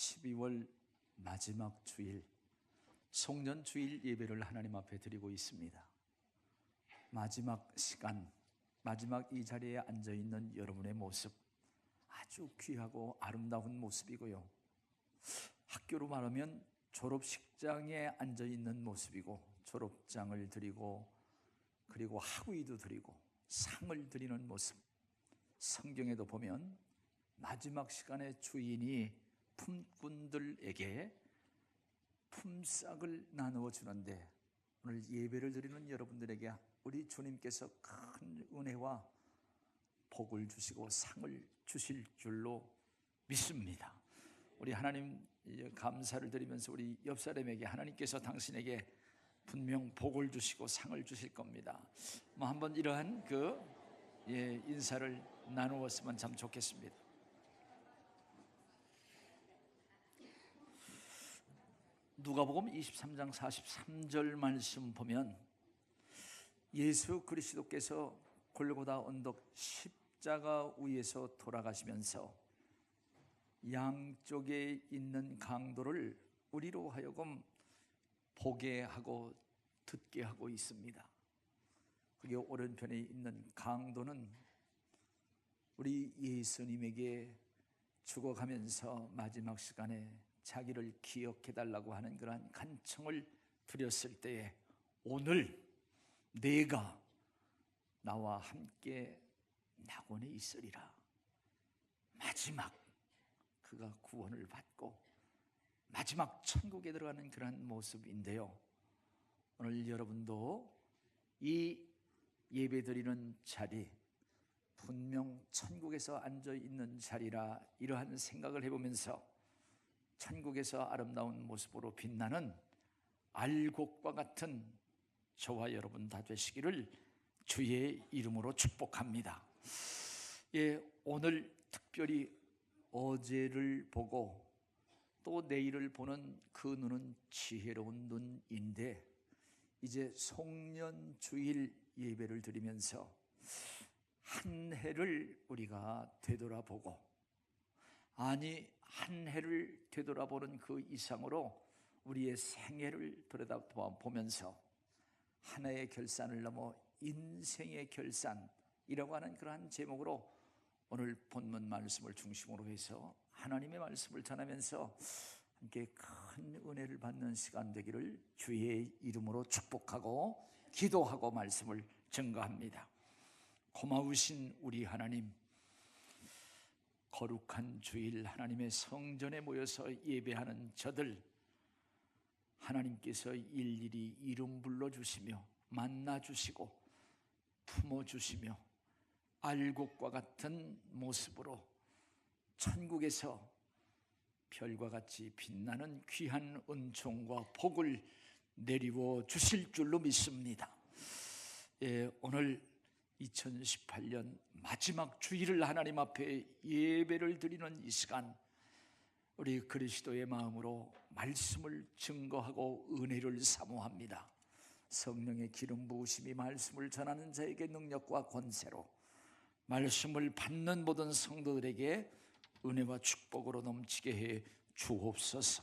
12월 마지막 주일 송년 주일 예배를 하나님 앞에 드리고 있습니다. 마지막 시간, 마지막 이 자리에 앉아있는 여러분의 모습 아주 귀하고 아름다운 모습이고요, 학교로 말하면 졸업식장에 앉아있는 모습이고, 졸업장을 드리고 그리고 학위도 드리고 상을 드리는 모습, 성경에도 보면 마지막 시간에 주인이 품꾼들에게 품삯을 나누어 주는데, 오늘 예배를 드리는 여러분들에게 우리 주님께서 큰 은혜와 복을 주시고 상을 주실 줄로 믿습니다. 우리 하나님 감사를 드리면서 우리 옆 사람에게 하나님께서 당신에게 분명 복을 주시고 상을 주실 겁니다. 한번 이러한 인사를 나누었으면 참 좋겠습니다. 누가복음 23장 43절 말씀 보면 예수 그리스도께서 골고다 언덕 십자가 위에서 돌아가시면서 양쪽에 있는 강도를 우리로 하여금 보게 하고 듣게 하고 있습니다. 그게 오른편에 있는 강도는 우리 예수님에게 죽어가면서 마지막 시간에 자기를 기억해달라고 하는 그러한 간청을 드렸을 때에, 오늘 내가 나와 함께 낙원에 있으리라, 마지막 그가 구원을 받고 마지막 천국에 들어가는 그러한 모습인데요, 오늘 여러분도 이 예배드리는 자리 분명 천국에서 앉아있는 자리라, 이러한 생각을 해보면서 천국에서 아름다운 모습으로 빛나는 알곡과 같은 저와 여러분 다 되시기를 주의 이름으로 축복합니다. 오늘 특별히 어제를 보고 또 내일을 보는 그 눈은 지혜로운 눈인데, 이제 송년 주일 예배를 드리면서 한 해를 우리가 되돌아보고, 아니 한 해를 되돌아보는 그 이상으로 우리의 생애를 들여다보면서 하나의 결산을 넘어 인생의 결산이라고 하는 그러한 제목으로 오늘 본문 말씀을 중심으로 해서 하나님의 말씀을 전하면서 함께 큰 은혜를 받는 시간 되기를 주의 이름으로 축복하고 기도하고 말씀을 증거합니다. 고마우신 우리 하나님, 거룩한 주일 하나님의 성전에 모여서 예배하는 저들, 하나님께서 일일이 이름 불러주시며 만나주시고 품어주시며 알곡과 같은 모습으로 천국에서 별과 같이 빛나는 귀한 은총과 복을 내리워 주실 줄로 믿습니다. 오늘 2018년 마지막 주일을 하나님 앞에 예배를 드리는 이 시간, 우리 그리스도의 마음으로 말씀을 증거하고 은혜를 사모합니다. 성령의 기름 부으심이 말씀을 전하는 자에게 능력과 권세로, 말씀을 받는 모든 성도들에게 은혜와 축복으로 넘치게 해 주옵소서.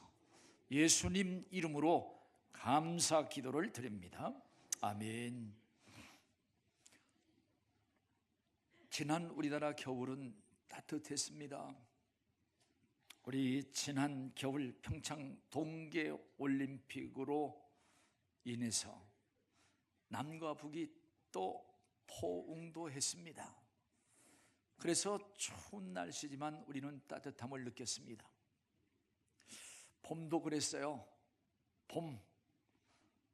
예수님 이름으로 감사 기도를 드립니다. 아멘. 지난 우리나라 겨울은 따뜻했습니다. 우리 지난 겨울 평창 동계올림픽으로 인해서 남과 북이 또 포옹도 했습니다. 그래서 추운 날씨지만 우리는 따뜻함을 느꼈습니다. 봄도 그랬어요. 봄,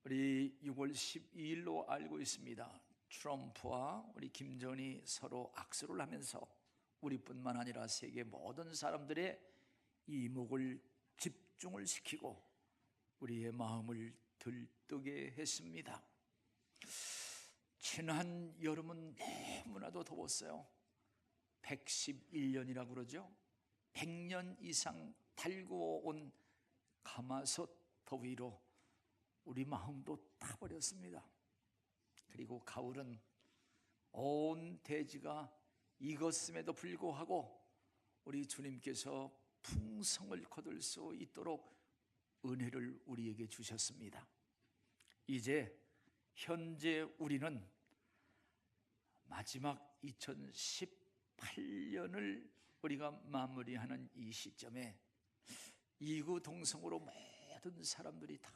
우리 6월 12일로 알고 있습니다. 트럼프와 우리 김정은이 서로 악수를 하면서 우리뿐만 아니라 세계 모든 사람들의 이목을 집중을 시키고 우리의 마음을 들뜨게 했습니다. 지난 여름은 너무나도 더웠어요. 111년이라고 그러죠. 100년 이상 달구어 온 가마솥 더위로 우리 마음도 타버렸습니다. 그리고 가을은 온 대지가 익었음에도 불구하고 우리 주님께서 풍성을 거둘 수 있도록 은혜를 우리에게 주셨습니다. 이제 현재 우리는 마지막 2018년을 우리가 마무리하는 이 시점에 이구동성으로 모든 사람들이 다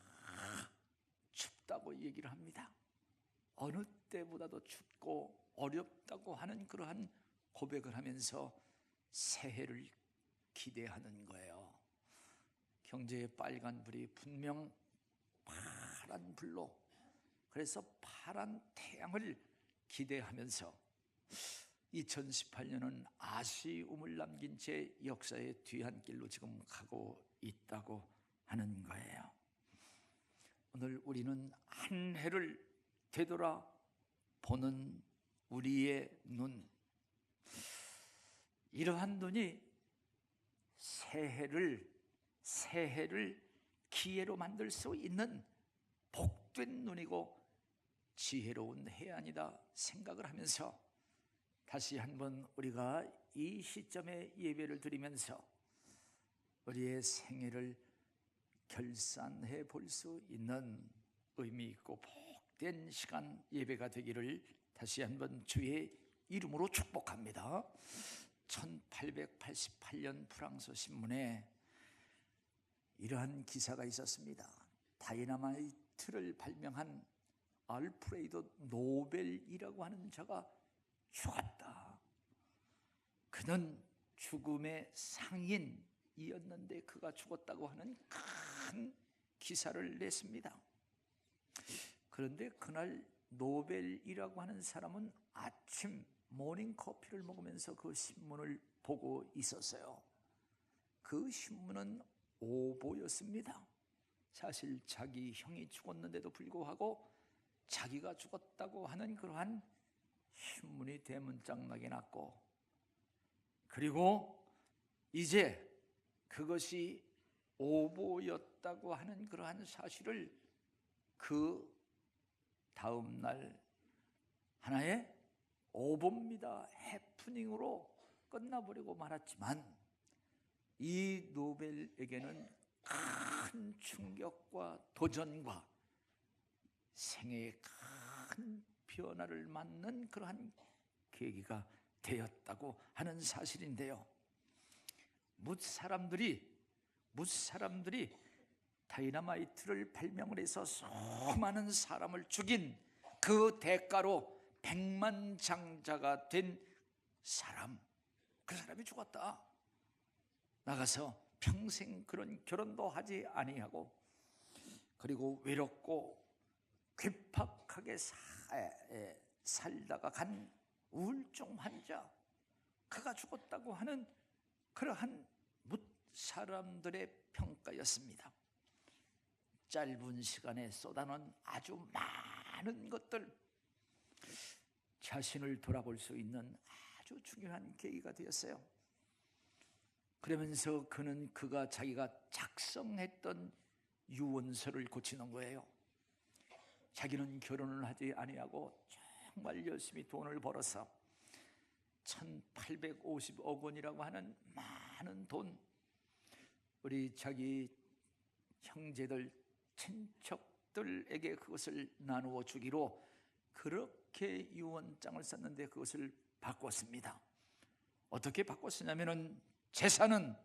춥다고 얘기를 합니다. 어느 때보다도 춥고 어렵다고 하는 그러한 고백을 하면서 새해를 기대하는 거예요. 경제의 빨간 불이 분명 파란 불로, 그래서 파란 태양을 기대하면서 2018년은 아쉬움을 남긴 채 역사의 뒤안길로 지금 가고 있다고 하는 거예요. 오늘 우리는 한 해를 되돌아보는 우리의 눈, 이러한 눈이 새해를 기회로 만들 수 있는 복된 눈이고 지혜로운 해안이다 생각을 하면서 다시 한번 우리가 이 시점에 예배를 드리면서 우리의 생애를 결산해 볼 수 있는 의미 있고 복된 시간 예배가 되기를 다시 한번 주의 이름으로 축복합니다. 1888년 프랑스 신문에 이러한 기사가 있었습니다. 다이너마이트를 발명한 알프레드 노벨이라고 하는 자가 죽었다. 그는 죽음의 상인이었는데 그가 죽었다고 하는 큰 기사를 냈습니다. 그런데 그날 노벨이라고 하는 사람은 아침 모닝커피를 먹으면서 그 신문을 보고 있었어요. 그 신문은 오보였습니다. 사실 자기 형이 죽었는데도 불구하고 자기가 죽었다고 하는 그러한 신문이 대문짝나게 났고, 그리고 이제 그것이 오보였다고 하는 그러한 사실을 그 다음 날 하나의 오보입니다, 해프닝으로 끝나버리고 말았지만 이 노벨에게는 큰 충격과 도전과 생애의 큰 변화를 맞는 그러한 계기가 되었다고 하는 사실인데요. 뭇 사람들이 다이너마이트를 발명을 해서 수많은 사람을 죽인 그 대가로 백만장자가 된 사람, 그 사람이 죽었다. 나가서 평생 그런 결혼도 하지 아니하고, 그리고 외롭고 괴팍하게 살다가 간 우울증 환자, 그가 죽었다고 하는 그러한 뭇 사람들의 평가였습니다. 짧은 시간에 쏟아놓은 아주 많은 것들, 자신을 돌아볼 수 있는 아주 중요한 계기가 되었어요. 그러면서 그가 자기가 작성했던 유언서를 고치는 거예요. 자기는 결혼을 하지 아니하고 정말 열심히 돈을 벌어서 1850억 원이라고 하는 많은 돈, 우리 자기 형제들, 친척들에게 그것을 나누어 주기로 그렇게 유언장을 썼는데 그것을 바꿨습니다. 어떻게 바꿨으냐면은 재산은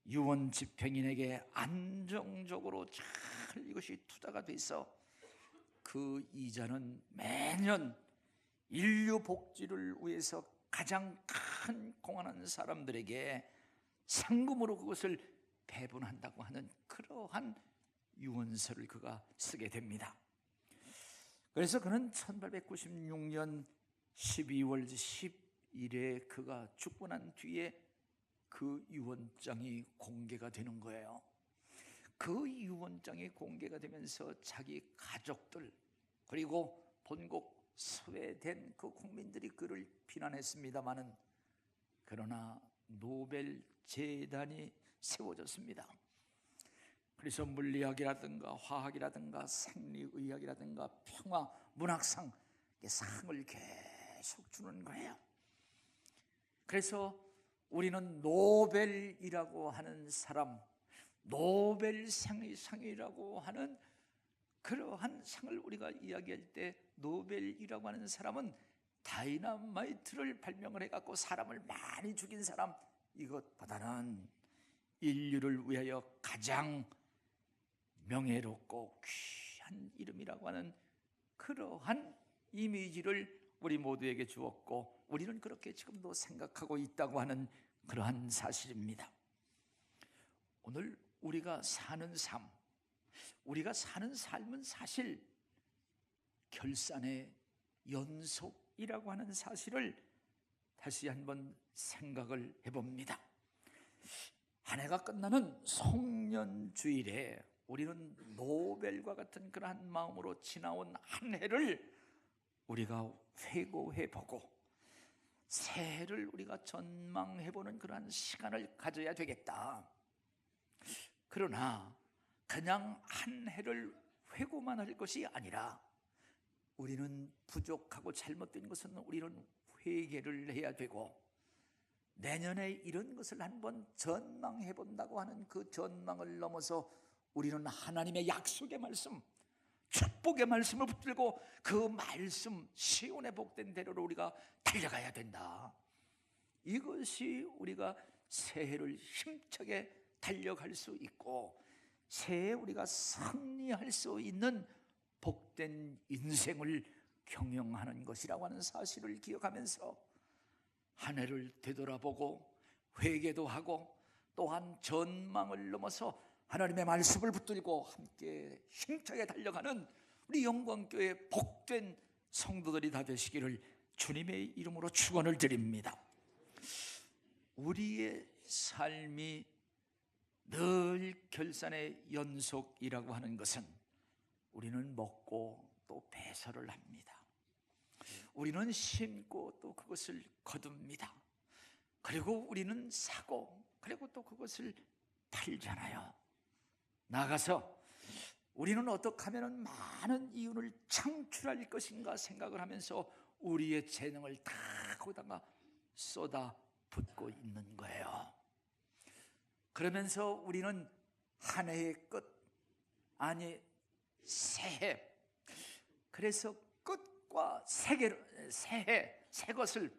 유언 집행인에게 안정적으로 잘 이것이 투자가 돼 있어 그 이자는 매년 인류 복지를 위해서 가장 큰 공헌하는 사람들에게 상금으로 그것을 배분한다고 하는 그러한 유언서를 그가 쓰게 됩니다. 그래서 그는 1896년 12월 10일에 그가 죽고 난 뒤에 그 유언장이 공개가 되는 거예요. 그 유언장이 공개가 되면서 자기 가족들, 그리고 본국 스웨덴 그 국민들이 그를 비난했습니다마는, 그러나 노벨 재단이 세워졌습니다. 그래서 물리학이라든가 화학이라든가 생리의학이라든가 평화 문학상, 상을 계속 주는 거예요. 그래서 우리는 노벨이라고 하는 사람, 노벨상이라고 하는 그러한 상을 우리가 이야기할 때 노벨이라고 하는 사람은 다이너마이트를 발명을 해갖고 사람을 많이 죽인 사람, 이것보다는 인류를 위하여 가장 명예롭고 귀한 이름이라고 하는 그러한 이미지를 우리 모두에게 주었고, 우리는 그렇게 지금도 생각하고 있다고 하는 그러한 사실입니다. 오늘 우리가 사는 삶, 우리가 사는 삶은 사실 결산의 연속이라고 하는 사실을 다시 한번 생각을 해봅니다. 한 해가 끝나는 송년주일에 우리는 노벨과 같은 그러한 마음으로 지나온 한 해를 우리가 회고해보고 새해를 우리가 전망해보는 그러한 시간을 가져야 되겠다. 그러나 그냥 한 해를 회고만 할 것이 아니라 우리는 부족하고 잘못된 것은 우리는 회개를 해야 되고, 내년에 이런 것을 한번 전망해 본다고 하는 그 전망을 넘어서 우리는 하나님의 약속의 말씀, 축복의 말씀을 붙들고 그 말씀, 시온의 복된 대로로 우리가 달려가야 된다. 이것이 우리가 새해를 힘차게 달려갈 수 있고 새해에 우리가 승리할 수 있는 복된 인생을 경영하는 것이라고 하는 사실을 기억하면서 한 해를 되돌아보고 회개도 하고, 또한 전망을 넘어서 하나님의 말씀을 붙들고 함께 힘차게 달려가는 우리 영광교회 복된 성도들이 다 되시기를 주님의 이름으로 축원을 드립니다. 우리의 삶이 늘 결산의 연속이라고 하는 것은 우리는 먹고 또 배설을 합니다. 우리는 심고 또 그것을 거둡니다. 그리고 우리는 사고, 그리고 또 그것을 팔잖아요. 나가서 우리는 어떻게 하면 많은 이윤을 창출할 것인가 생각을 하면서 우리의 재능을 다 거기다가 쏟아붓고 있는 거예요. 그러면서 우리는 한 해의 끝, 아니 새해, 그래서 끝과 새해, 새 것을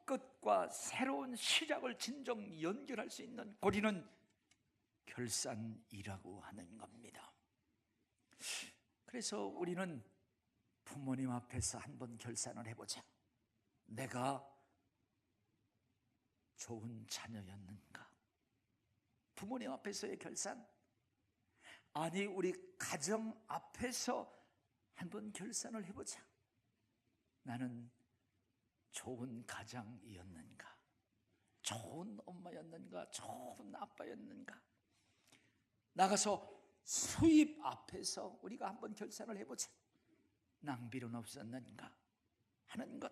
끝과 새로운 시작을 진정 연결할 수 있는 고리는 결산이라고 하는 겁니다. 그래서 우리는 부모님 앞에서 한번 결산을 해보자. 내가 좋은 자녀였는가? 부모님 앞에서의 결산, 아니 우리 가정 앞에서 한번 결산을 해보자. 나는 좋은 가장이었는가? 좋은 엄마였는가? 좋은 아빠였는가? 나가서 수입 앞에서 우리가 한번 결산을 해보자. 낭비는 없었는가 하는 것.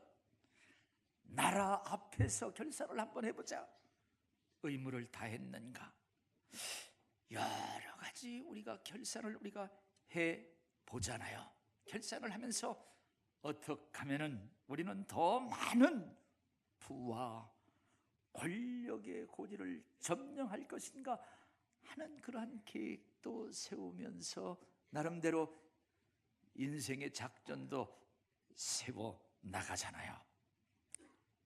나라 앞에서 결산을 한번 해보자. 의무를 다했는가? 여러 가지 우리가 결산을 우리가 해보잖아요. 결산을 하면서 어떻게 하면은 우리는 더 많은 부와 권력의 고지를 점령할 것인가 하는 그러한 계획도 세우면서 나름대로 인생의 작전도 세워 나가잖아요.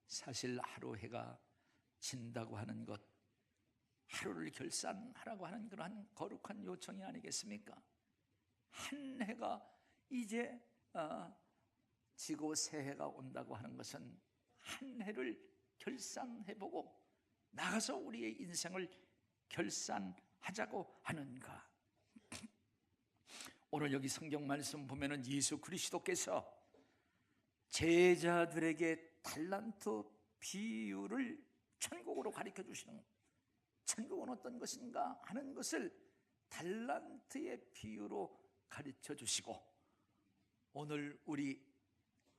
사실 하루 해가 진다고 하는 것, 하루를 결산하라고 하는 그러한 거룩한 요청이 아니겠습니까? 한 해가 이제 지고 새해가 온다고 하는 것은 한 해를 결산해보고 나가서 우리의 인생을 결산하자고 하는가. 오늘 여기 성경 말씀 보면은 예수 그리스도께서 제자들에게 달란트 비유를 천국으로 가르쳐 주시는, 천국은 어떤 것인가 하는 것을 달란트의 비유로 가르쳐 주시고, 오늘 우리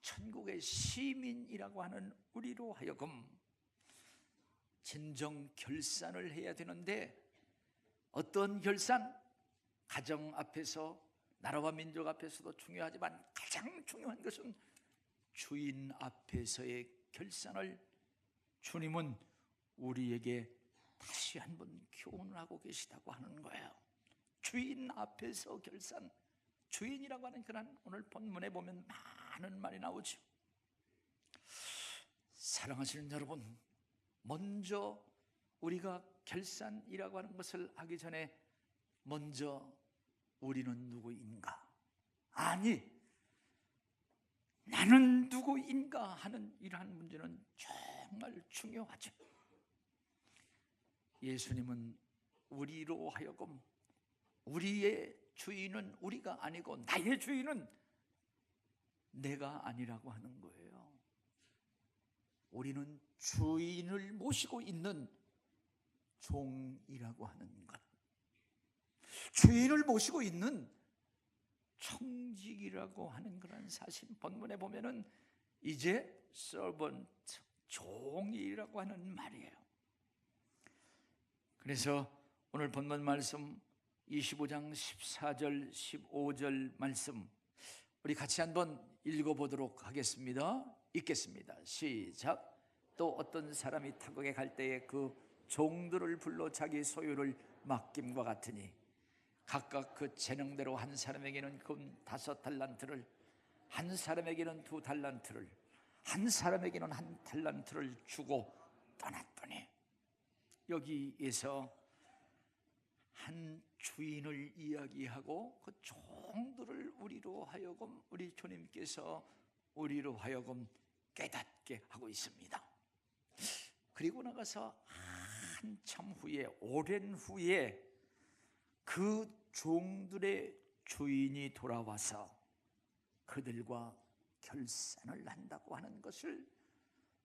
천국의 시민이라고 하는 우리로 하여금 진정 결산을 해야 되는데, 어떤 결산? 가정 앞에서, 나라와 민족 앞에서도 중요하지만 가장 중요한 것은 주인 앞에서의 결산을 주님은 우리에게 다시 한번 교훈을 하고 계시다고 하는 거예요. 주인 앞에서 결산, 주인이라고 하는 그런 오늘 본문에 보면 많은 말이 나오죠. 사랑하시는 여러분, 먼저 우리가 결산이라고 하는 것을 하기 전에 먼저 우리는 누구인가? 아니, 나는 누구인가 하는 이러한 문제는 정말 중요하죠. 예수님은 우리로 하여금 우리의 주인은 우리가 아니고 나의 주인은 내가 아니라고 하는 거예요. 우리는 주인을 모시고 있는 종이라고 하는 것, 주인을 모시고 있는 청직이라고 하는 그런 사실, 본문에 보면은 이제 servant, 종이라고 하는 말이에요. 그래서 오늘 본문 말씀 25장 14절 15절 말씀 우리 같이 한번 읽어보도록 하겠습니다. 읽겠습니다. 시작. 또 어떤 사람이 타국에 갈 때에 그 종들을 불러 자기 소유를 맡김과 같으니 각각 그 재능대로 한 사람에게는 금 5달란트를, 한 사람에게는 2달란트를, 한 사람에게는 1달란트를 주고 떠났더니, 여기에서 한 주인을 이야기하고 그 종들을 우리로 하여금, 우리 주님께서 우리로 하여금 깨닫게 하고 있습니다. 그리고 나가서 한참 후에, 오랜 후에 그 종들의 주인이 돌아와서 그들과 결산을 한다고 하는 것을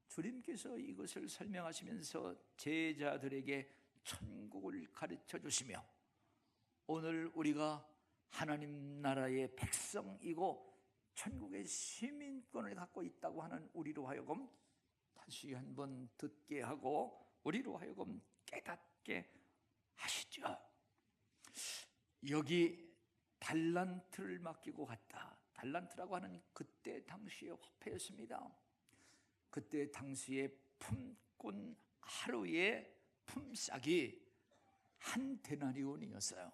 주님께서 이것을 설명하시면서 제자들에게 천국을 가르쳐 주시며, 오늘 우리가 하나님 나라의 백성이고 천국의 시민권을 갖고 있다고 하는 우리로 하여금 다시 한번 듣게 하고 우리로 하여금 깨닫게 하시죠. 여기 달란트를 맡기고 갔다. 달란트라고 하는 그때 당시의 화폐였습니다. 그때 당시에 품꾼 하루의 품삯이 1데나리온이었어요.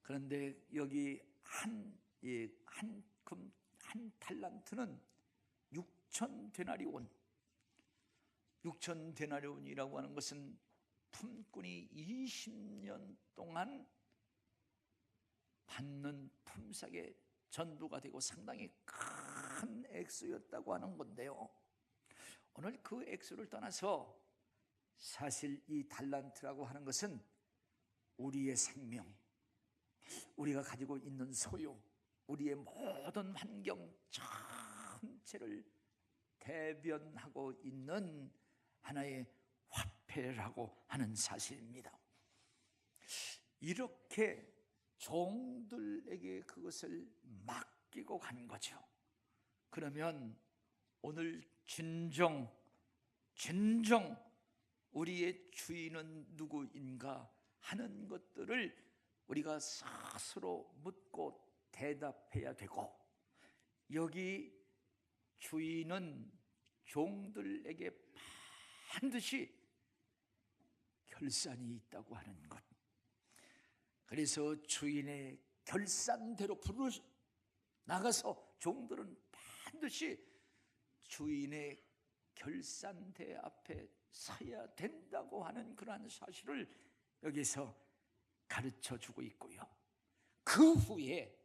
그런데 여기 한 달란트는 6,000데나리온. 6,000데나리온이라고 하는 것은 품꾼이 20년 동안 받는 품삯의 전부가 되고 상당히 큰 액수였다고 하는 건데요, 오늘 그 액수를 떠나서 사실 이 달란트라고 하는 것은 우리의 생명, 우리가 가지고 있는 소유, 우리의 모든 환경 전체를 대변하고 있는 하나의 화폐라고 하는 사실입니다. 이렇게 종들에게 그것을 맡기고 간 거죠. 그러면 오늘 진정 우리의 주인은 누구인가 하는 것들을 우리가 스스로 묻고 대답해야 되고, 여기 주인은 종들에게 반드시 결산이 있다고 하는 것. 그래서 주인의 결산대로 나가서 종들은 반드시 주인의 결산대 앞에 서야 된다고 하는 그러한 사실을 여기서 가르쳐주고 있고요, 그 후에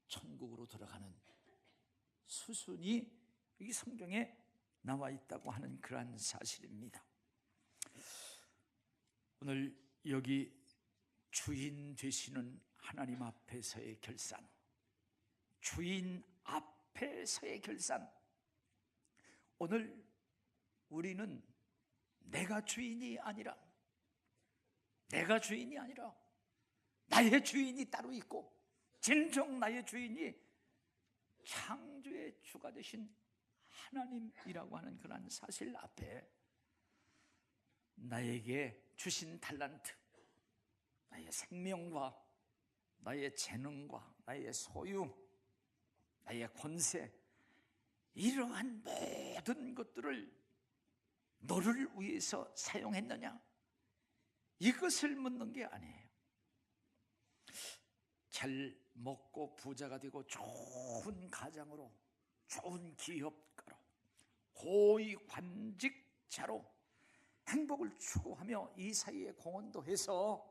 천국으로 들어가는 수순이 이 성경에 나와 있다고 하는 그러한 사실입니다. 오늘 여기 주인 되시는 하나님 앞에서의 결산, 주인 앞에서의 결산. 오늘 우리는 내가 주인이 아니라 나의 주인이 따로 있고, 진정 나의 주인이 창조의 주가 되신 하나님이라고 하는 그런 사실 앞에 나에게 주신 달란트, 나의 생명과 나의 재능과 나의 소유, 나의 권세, 이러한 모든 것들을 너를 위해서 사용했느냐? 이것을 묻는 게 아니에요. 잘 먹고 부자가 되고 좋은 가장으로, 좋은 기업가로, 고위 관직자로 행복을 추구하며 이 사이에 공헌도 해서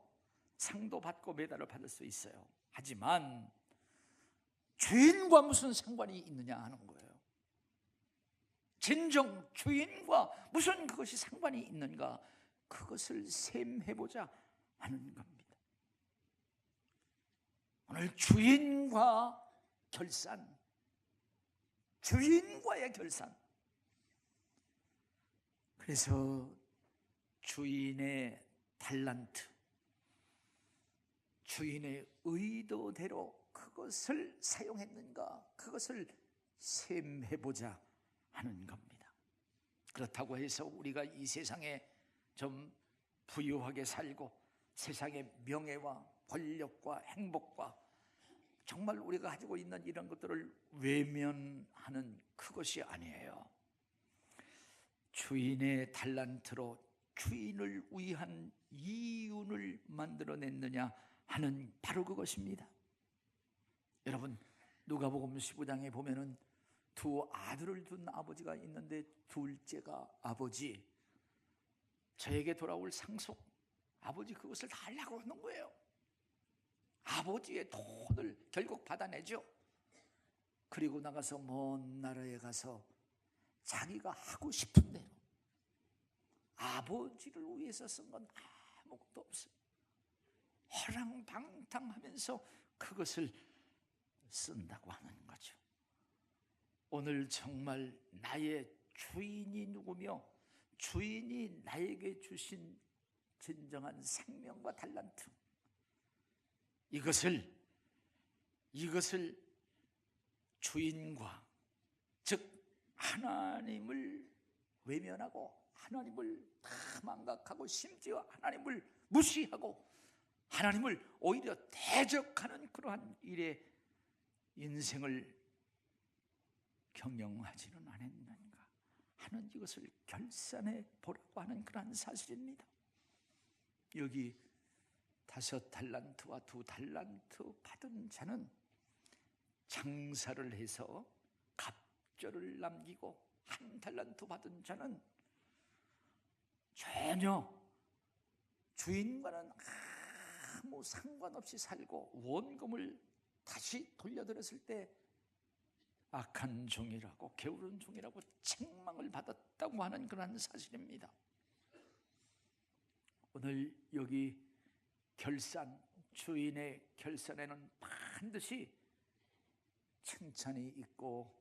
상도 받고 메달을 받을 수 있어요. 하지만 주인과 무슨 상관이 있느냐 하는 거예요. 진정 주인과 무슨 그것이 상관이 있는가, 그것을 셈해보자 하는 겁니다. 오늘 주인과 결산, 주인과의 결산. 그래서 주인의 달란트, 주인의 의도대로 그것을 사용했는가, 그것을 셈해보자 하는 겁니다. 그렇다고 해서 우리가 이 세상에 좀 부유하게 살고 세상의 명예와 권력과 행복과 정말 우리가 가지고 있는 이런 것들을 외면하는 그것이 아니에요. 주인의 달란트로 주인을 위한 이윤을 만들어냈느냐 하는 바로 그것입니다. 여러분, 누가복음 15장에 보면은 두 아들을 둔 아버지가 있는데 둘째가 아버지, 저에게 돌아올 상속, 아버지 그것을 다 하려고 하는 거예요. 아버지의 돈을 결국 받아내죠. 그리고 나가서 먼 나라에 가서 자기가 하고 싶은 대로, 아버지를 위해서 쓴 건 아무것도 없어요. 허랑방탕하면서 그것을 쓴다고 하는 거죠. 오늘 정말 나의 주인이 누구며 주인이 나에게 주신 진정한 생명과 달란트, 이것을 주인과, 즉 하나님을 외면하고 하나님을 다 망각하고 심지어 하나님을 무시하고 하나님을 오히려 대적하는 그러한 일에 인생을 경영하지는 않았는가 하는, 이것을 결산해 보라고 하는 그러한 사실입니다. 여기 5달란트와 2달란트 받은 자는 장사를 해서 갑절을 남기고, 1달란트 받은 자는 전혀 주인과는 아무 상관없이 살고 원금을 다시 돌려드렸을 때 악한 종이라고, 게으른 종이라고 책망을 받았다고 하는 그런 사실입니다. 오늘 여기 결산, 주인의 결산에는 반드시 칭찬이 있고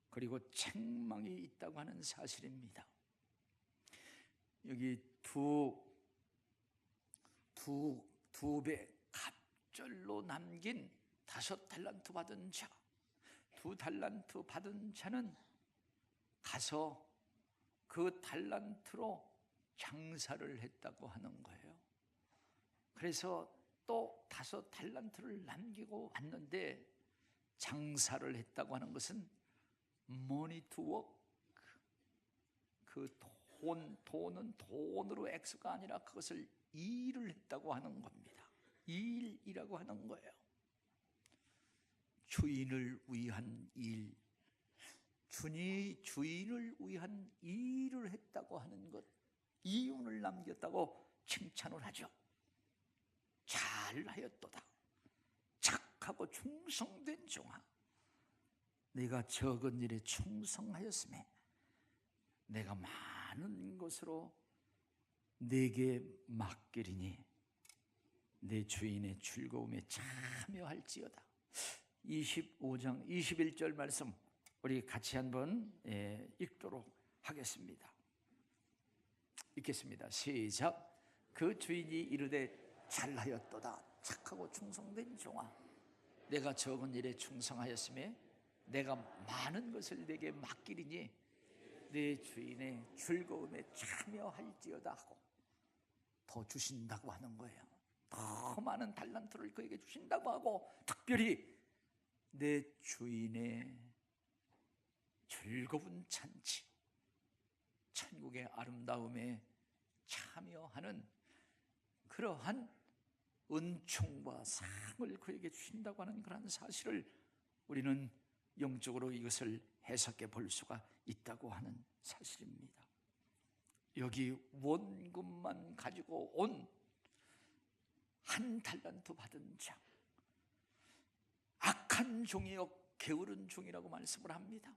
그리고 책망이 있다고 하는 사실입니다. 여기 두 배 갑절로 남긴 5달란트 받은 자, 2달란트 받은 자는 가서 그 달란트로 장사를 했다고 하는 거예요. 그래서 또 5달란트를 남기고 왔는데, 장사를 했다고 하는 것은 money to work, 그 돈은 돈으로 X가 아니라 그것을 일을 했다고 하는 겁니다. 일이라고 하는 거예요. 주인을 위한 일, 주인을 위한 일을 했다고 하는 것, 이윤을 남겼다고 칭찬을 하죠. 잘하였도다, 착하고 충성된 종아, 네가 적은 일에 충성하였음에 내가 많은 것으로 네게 맡기리니 내 주인의 즐거움에 참여할지어다. 25장 21절 말씀 우리 같이 한번 읽도록 하겠습니다. 읽겠습니다. 시작. 그 주인이 이르되 잘하였도다, 착하고 충성된 종아, 내가 적은 일에 충성하였음에 내가 많은 것을 내게 맡기리니 내 주인의 즐거움에 참여할지어다 하고 더 주신다고 하는 거예요. 더 많은 달란트를 그에게 주신다고 하고, 특별히 내 주인의 즐거운 잔치, 천국의 아름다움에 참여하는 그러한 은총과 상을 그에게 주신다고 하는 그런 사실을 우리는 영적으로 이것을 해석해 볼 수가 있다고 하는 사실입니다. 여기 원금만 가지고 온 한 달란트 받은 자, 악한 종이요 게으른 종이라고 말씀을 합니다.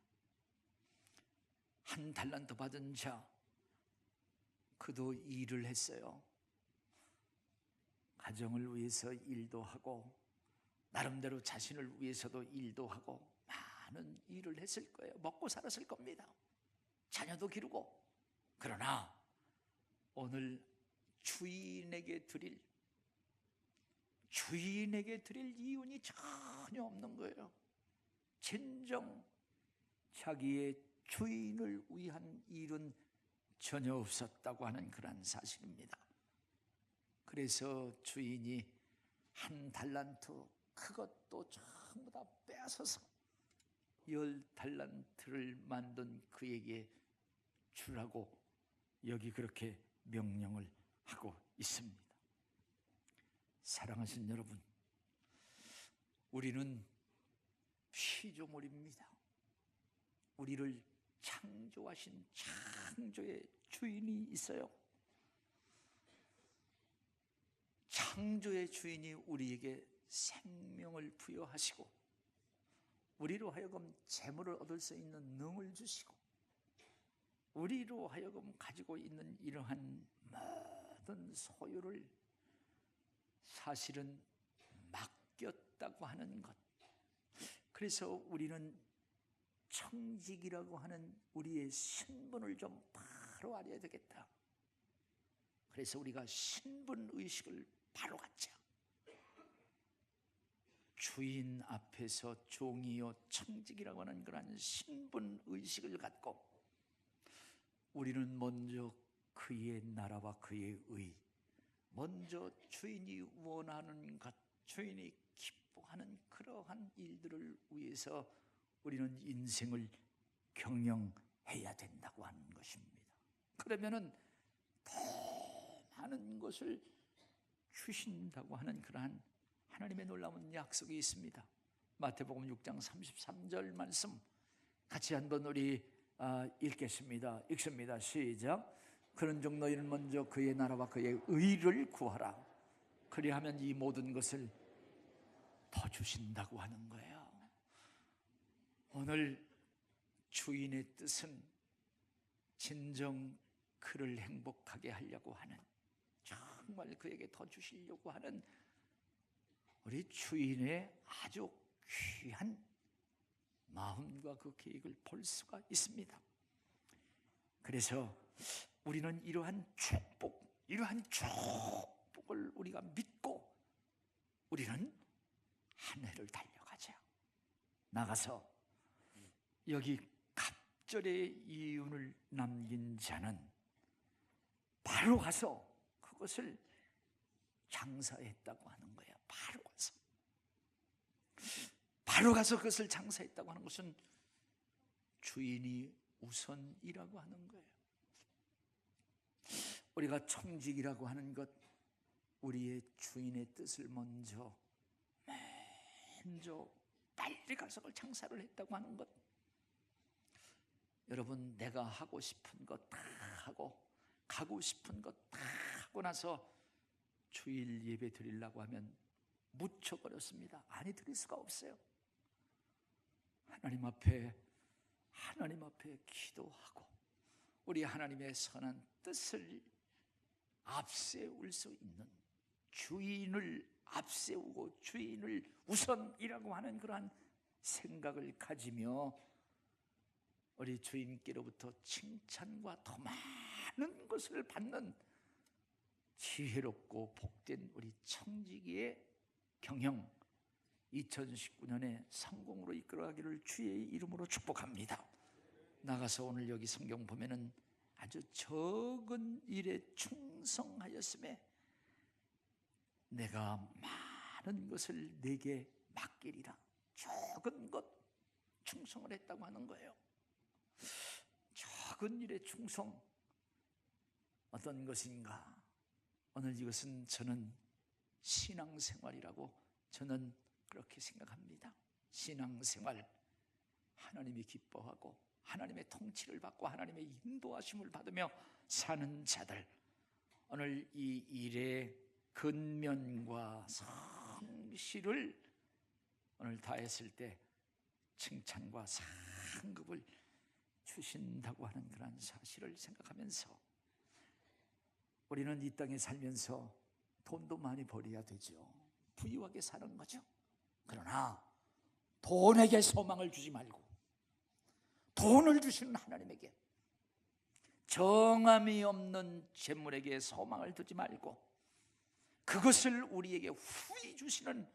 한 달란트 받은 자, 그도 일을 했어요. 가정을 위해서 일도 하고 나름대로 자신을 위해서도 일도 하고 많은 일을 했을 거예요. 먹고 살았을 겁니다. 자녀도 기르고. 그러나 오늘 주인에게 드릴 이윤이 전혀 없는 거예요. 진정 자기의 주인을 위한 일은 전혀 없었다고 하는 그런 사실입니다. 그래서 주인이 한 달란트, 그것도 전부 다 빼앗아서 10달란트를 만든 그에게 주라고 여기 그렇게 명령을 하고 있습니다. 사랑하신 여러분, 우리는 피조물입니다. 우리를 창조하신 창조의 주인이 있어요. 창조의 주인이 우리에게 생명을 부여하시고 우리로 하여금 재물을 얻을 수 있는 능을 주시고 우리로 하여금 가지고 있는 이러한 모든 소유를 사실은 맡겼다고 하는 것. 그래서 우리는 청직이라고 하는 우리의 신분을 좀 바로 알아야 되겠다. 그래서 우리가 신분의식을 바로 갖자. 주인 앞에서 종이요 청직이라고 하는 그런 신분의식을 갖고 우리는 먼저 그의 나라와 그의 의, 먼저 주인이 원하는 것, 주인이 기뻐하는 그러한 일들을 위해서 우리는 인생을 경영해야 된다고 하는 것입니다. 그러면은 더 많은 것을 주신다고 하는 그러한 하나님의 놀라운 약속이 있습니다. 마태복음 6장 33절 말씀 같이 한번 우리 읽겠습니다. 읽습니다. 시작. 그런즉 너희는 먼저 그의 나라와 그의 의를 구하라. 그리하면 이 모든 것을 더 주신다고 하는 거예요. 오늘 주인의 뜻은 진정 그를 행복하게 하려고 하는, 정말 그에게 더 주시려고 하는 우리 주인의 아주 귀한 마음과 그 계획을 볼 수가 있습니다. 그래서 우리는 이러한 축복을 우리가 믿고 우리는 한 해를 달려가자. 나가서 여기 갑절의 이윤을 남긴 자는 바로 가서 그것을 장사했다고 하는 거예요. 바로 가서 그것을 장사했다고 하는 것은 주인이 우선이라고 하는 거예요. 우리가 청직이라고 하는 것, 우리의 주인의 뜻을 먼저 빨리 가서 그걸 장사를 했다고 하는 것. 여러분, 내가 하고 싶은 것 다 하고 가고 싶은 것 다 하고 나서 주일 예배 드리려고 하면 무척 어렵습니다. 아니, 드릴 수가 없어요. 하나님 앞에 기도하고 우리 하나님의 선한 뜻을 앞세울 수 있는, 주인을 앞세우고 주인을 우선이라고 하는 그러한 생각을 가지며 우리 주인께로부터 칭찬과 더 많은 것을 받는 지혜롭고 복된 우리 청지기의 경영 2019년에 성공으로 이끌어가기를 주의 이름으로 축복합니다. 나가서 오늘 여기 성경 보면은 아주 적은 일에 충성하였음에 내가 많은 것을 내게 맡기리라. 적은 것 충성을 했다고 하는 거예요. 적은 일에 충성, 어떤 것인가? 오늘 이것은 저는 신앙생활이라고 저는 그렇게 생각합니다. 신앙생활, 하나님이 기뻐하고 하나님의 통치를 받고 하나님의 인도하심을 받으며 사는 자들, 오늘 이 일의 근면과 성실을 오늘 다했을 때 칭찬과 상급을 주신다고 하는 그런 사실을 생각하면서 우리는 이 땅에 살면서 돈도 많이 벌어야 되죠. 부유하게 사는 거죠. 그러나 돈에게 소망을 주지 말고 돈을 주시는 하나님에게, 정함이 없는 재물에게 소망을 두지 말고 그것을 우리에게 후히 주시는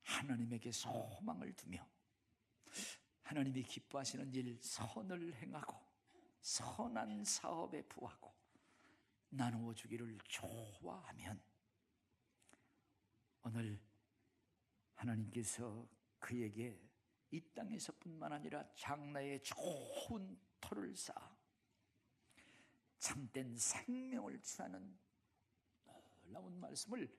하나님에게 소망을 두며 하나님이 기뻐하시는 일, 선을 행하고 선한 사업에 부하고 나누어 주기를 좋아하면 오늘 하나님께서 그에게 이 땅에서뿐만 아니라 장래에 좋은 터를 쌓아 참된 생명을 취하는 놀라운 말씀을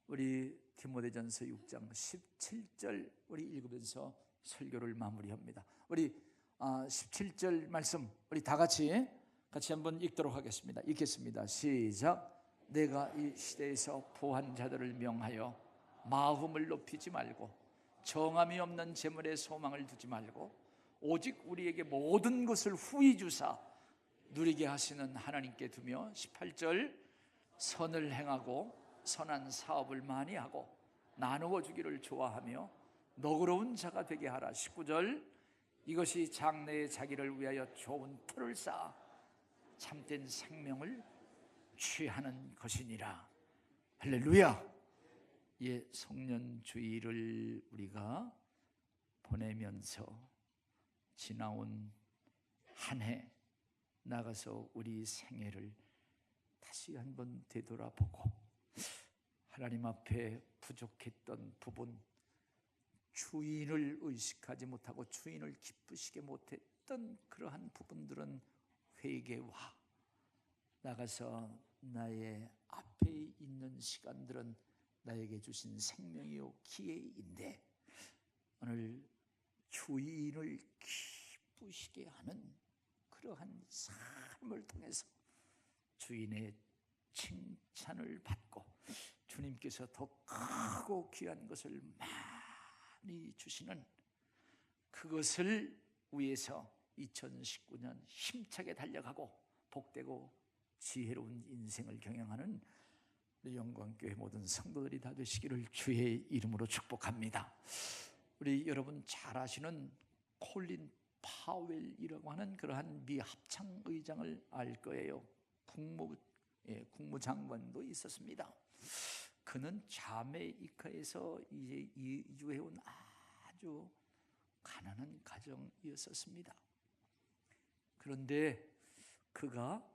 우리 디모데전서 6장 17절 우리 읽으면서 설교를 마무리합니다. 우리 17절 말씀 우리 다 같이 한번 읽도록 하겠습니다. 읽겠습니다. 시작. 내가 이 시대에서 부한 자들을 명하여 마음을 높이지 말고 정함이 없는 재물에 소망을 두지 말고 오직 우리에게 모든 것을 후히 주사 누리게 하시는 하나님께 두며 18절 선을 행하고 선한 사업을 많이 하고 나누어 주기를 좋아하며 너그러운 자가 되게 하라. 19절 이것이 장래에 자기를 위하여 좋은 터를 쌓아 참된 생명을 취하는 것이니라. 할렐루야. 예, 성년주일을 우리가 보내면서 지나온 한 해 나가서 우리 생애를 다시 한번 되돌아보고 하나님 앞에 부족했던 부분, 주인을 의식하지 못하고 주인을 기쁘시게 못했던 그러한 부분들은 회개와 나가서 나의 앞에 있는 시간들은 나에게 주신 생명이요 기회인데 오늘 주인을 기쁘시게 하는 그러한 삶을 통해서 주인의 칭찬을 받고 주님께서 더 크고 귀한 것을 많이 주시는 그것을 위해서 2019년 힘차게 달려가고 복되고 지혜로운 인생을 경영하는 영광교회 모든 성도들이 다 되시기를 주의 이름으로 축복합니다. 우리 여러분 잘 아시는 콜린 파웰이라고 하는 그러한 미 합창의장을 알 거예요. 국무장관도 있었습니다. 그는 자메이카에서 이제 이주해온 아주 가난한 가정이었었습니다. 그런데 그가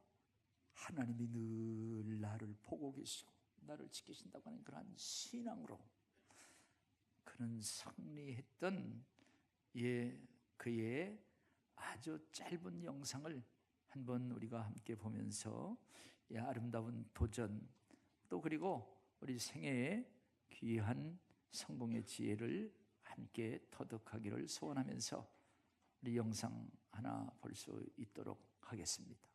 하나님이 늘 나를 보고 계시고 나를 지키신다고 하는 그러한 신앙으로 그는 승리했던 그의 아주 짧은 영상을 한번 우리가 함께 보면서 아름다운 도전 또 그리고 우리 생애의 귀한 성공의 지혜를 함께 터득하기를 소원하면서 우리 영상 하나 볼 수 있도록 하겠습니다.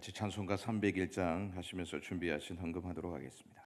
같이 찬송가 301장 하시면서 준비하신 헌금하도록 하겠습니다.